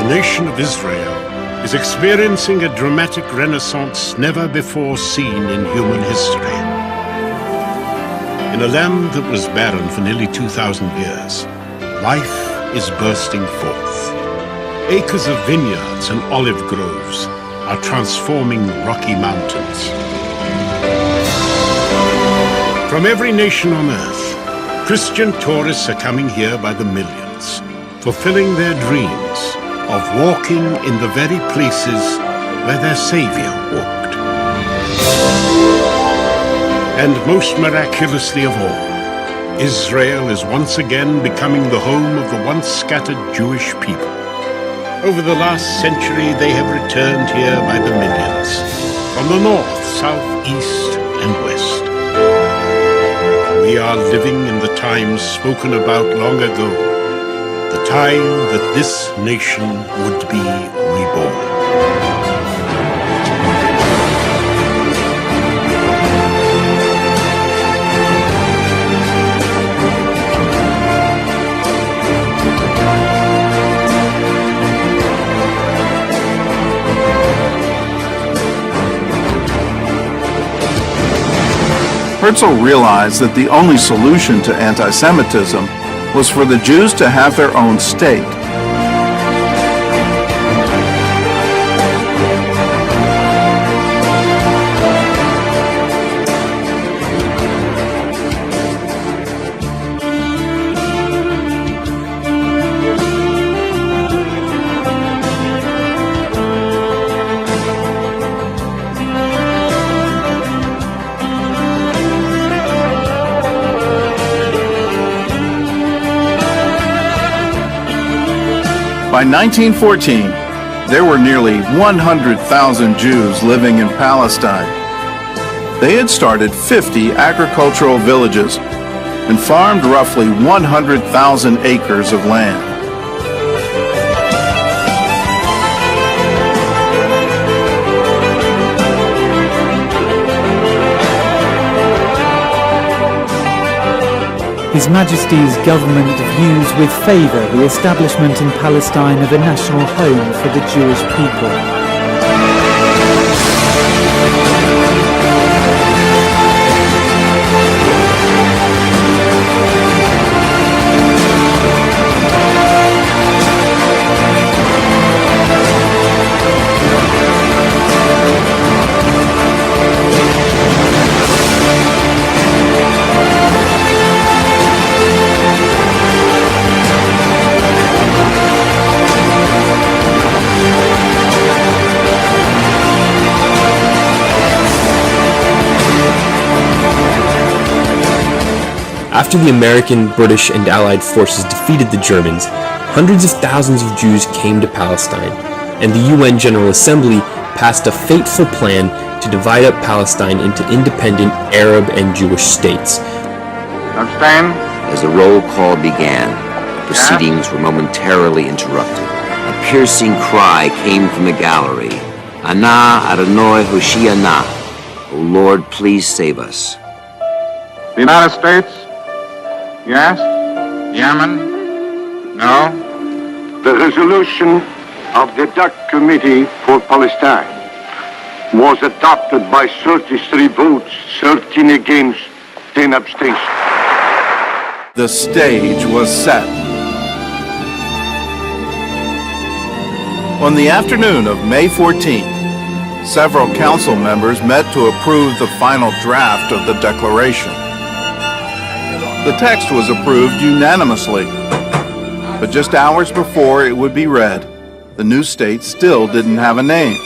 The nation of Israel is experiencing a dramatic renaissance never before seen in human history. In a land that was barren for nearly 2,000 years, life is bursting forth. Acres of vineyards and olive groves are transforming rocky mountains. From every nation on earth, Christian tourists are coming here by the millions, fulfilling their dreams of walking in the very places where their Savior walked. And most miraculously of all, Israel is once again becoming the home of the once scattered Jewish people. Over the last century, they have returned here by the millions, from the north, south, east, and west. We are living in the times spoken about long ago, the time that this nation would be reborn. Herzl realized that the only solution to anti-Semitism was for the Jews to have their own state. By 1914, there were nearly 100,000 Jews living in Palestine. They had started 50 agricultural villages and farmed roughly 100,000 acres of land. His Majesty's government views with favour the establishment in Palestine of a national home for the Jewish people. After the American, British, and Allied forces defeated the Germans, hundreds of thousands of Jews came to Palestine, and the UN General Assembly passed a fateful plan to divide up Palestine into independent Arab and Jewish states. Abstain. As the roll call began, proceedings were momentarily interrupted. A piercing cry came from the gallery. Ana Adonai Hoshiana. O Lord, please save us. The United States? Yes? Yemen? No? The resolution of the DAC Committee for Palestine was adopted by 33 votes, 13 against, 10 abstentions. The stage was set. On the afternoon of May 14th, several council members met to approve the final draft of the declaration. The text was approved unanimously, but just hours before it would be read, the new state still didn't have a name.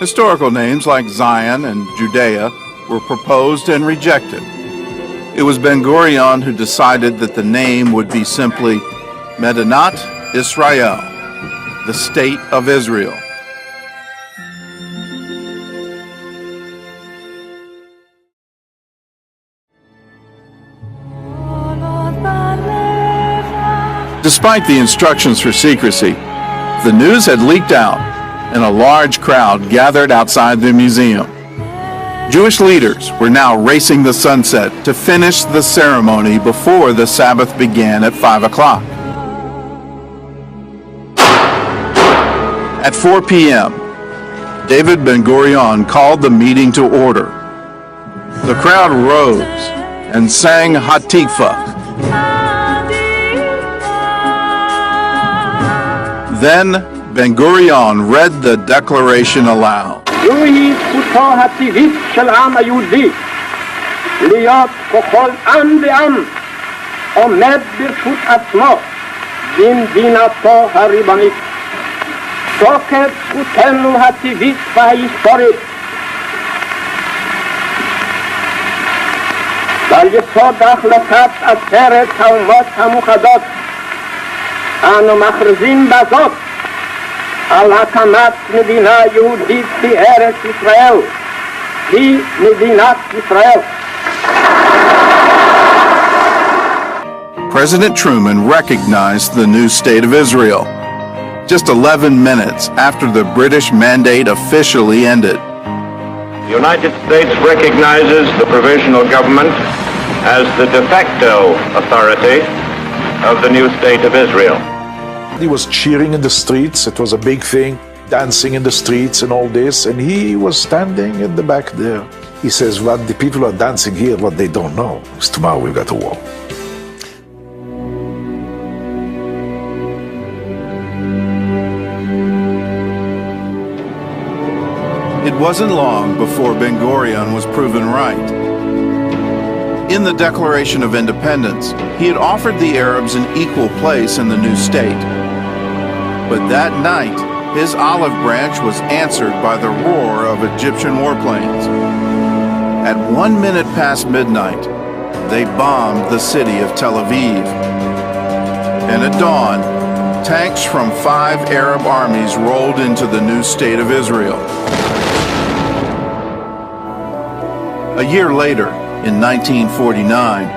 Historical names like Zion and Judea were proposed and rejected. It was Ben-Gurion who decided that the name would be simply Medinat Israel, the State of Israel. Despite the instructions for secrecy, the news had leaked out, and a large crowd gathered outside the museum. Jewish leaders were now racing the sunset to finish the ceremony before the Sabbath began at 5 o'clock. At 4 p.m., David Ben-Gurion called the meeting to order. The crowd rose and sang Hatikvah. Then Ben-Gurion read the declaration aloud. זוהי זכותו הטבעית של העם היהודי להיות ככל עם ועם עומד ברשות עצמו במדינתו הריבונית. תוקף זכותנו הטבעית וההיסטורית ועל יסוד החלטת עצרת האומות המאוחדות אנו מכריזים בזאת על הקמת מדינה יהודית בארץ ישראל, היא מדינת ישראל. President Truman recognized the new state of Israel just 11 minutes after the British Mandate officially ended. The United States recognizes the provisional government as the de facto authority of the new state of Israel. He was cheering in the streets. It was a big thing, dancing in the streets and all this. And he was standing in the back there. He says, what the people are dancing here, what they don't know is tomorrow we've got a war. It wasn't long before Ben-Gurion was proven right. In the Declaration of Independence, he had offered the Arabs an equal place in the new state. But that night, his olive branch was answered by the roar of Egyptian warplanes. At 1 minute past midnight, they bombed the city of Tel Aviv. And at dawn, tanks from 5 Arab armies rolled into the new state of Israel. A year later, in 1949,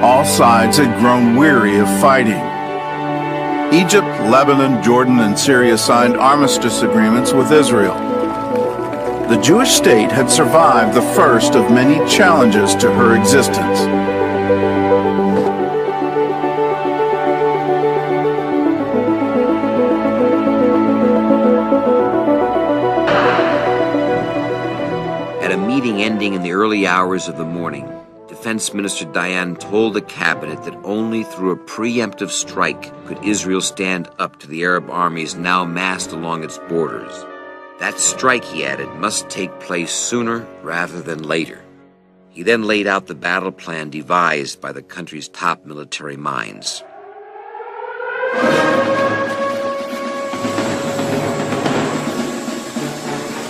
all sides had grown weary of fighting. Egypt, Lebanon, Jordan, and Syria signed armistice agreements with Israel. The Jewish state had survived the first of many challenges to her existence. At a meeting ending in the early hours of the morning, Defense Minister Dayan told the cabinet that only through a preemptive strike could Israel stand up to the Arab armies now massed along its borders. That strike, he added, must take place sooner rather than later. He then laid out the battle plan devised by the country's top military minds.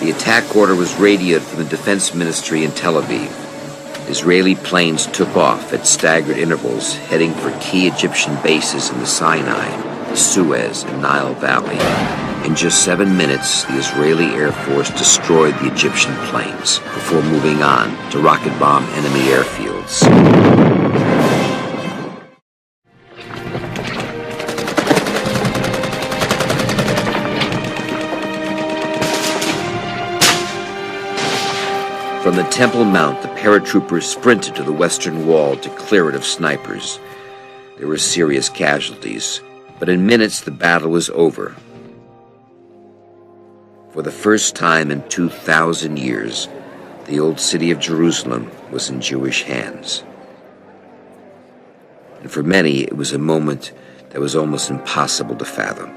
The attack order was radioed from the Defense Ministry in Tel Aviv. Israeli planes took off at staggered intervals, heading for key Egyptian bases in the Sinai, the Suez, and Nile Valley. In just 7 minutes, the Israeli Air Force destroyed the Egyptian planes before moving on to rocket bomb enemy airfields. From the Temple Mount, the paratroopers sprinted to the western wall to clear it of snipers. There were serious casualties, but in minutes the battle was over. For the first time in 2,000 years, the old city of Jerusalem was in Jewish hands. And for many, it was a moment that was almost impossible to fathom.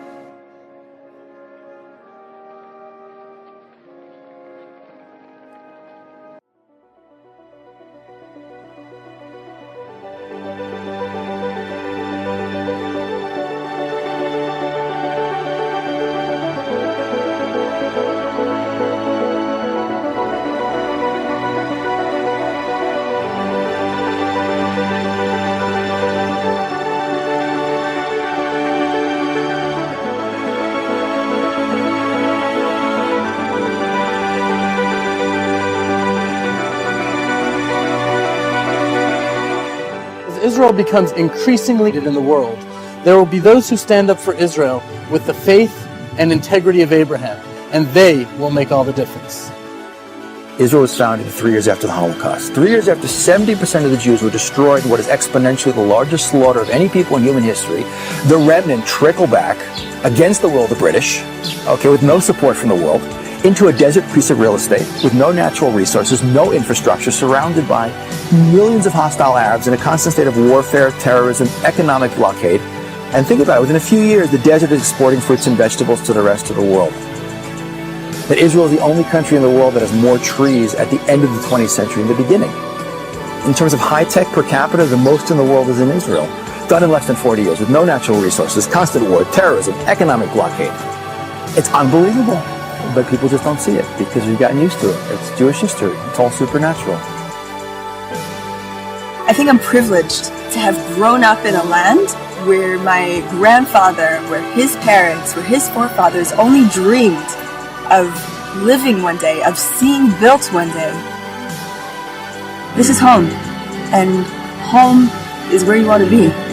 Israel becomes increasingly in the world, there will be those who stand up for Israel with the faith and integrity of Abraham, and they will make all the difference. Israel was founded 3 years after the Holocaust. 3 years after 70% of the Jews were destroyed in what is exponentially the largest slaughter of any people in human history, the remnant trickle back against the will of the British, okay, with no support from the world, into a desert piece of real estate with no natural resources, no infrastructure, surrounded by millions of hostile Arabs in a constant state of warfare, terrorism, economic blockade. And think about it, within a few years, the desert is exporting fruits and vegetables to the rest of the world. That Israel is the only country in the world that has more trees at the end of the 20th century than the beginning. In terms of high-tech per capita, the most in the world is in Israel. Done in less than 40 years, with no natural resources, constant war, terrorism, economic blockade. It's unbelievable. But people just don't see it because we've gotten used to it. It's Jewish history. It's all supernatural. I think I'm privileged to have grown up in a land where my grandfather, where his parents, where his forefathers only dreamed of living one day, of seeing built one day. This is home, and home is where you want to be.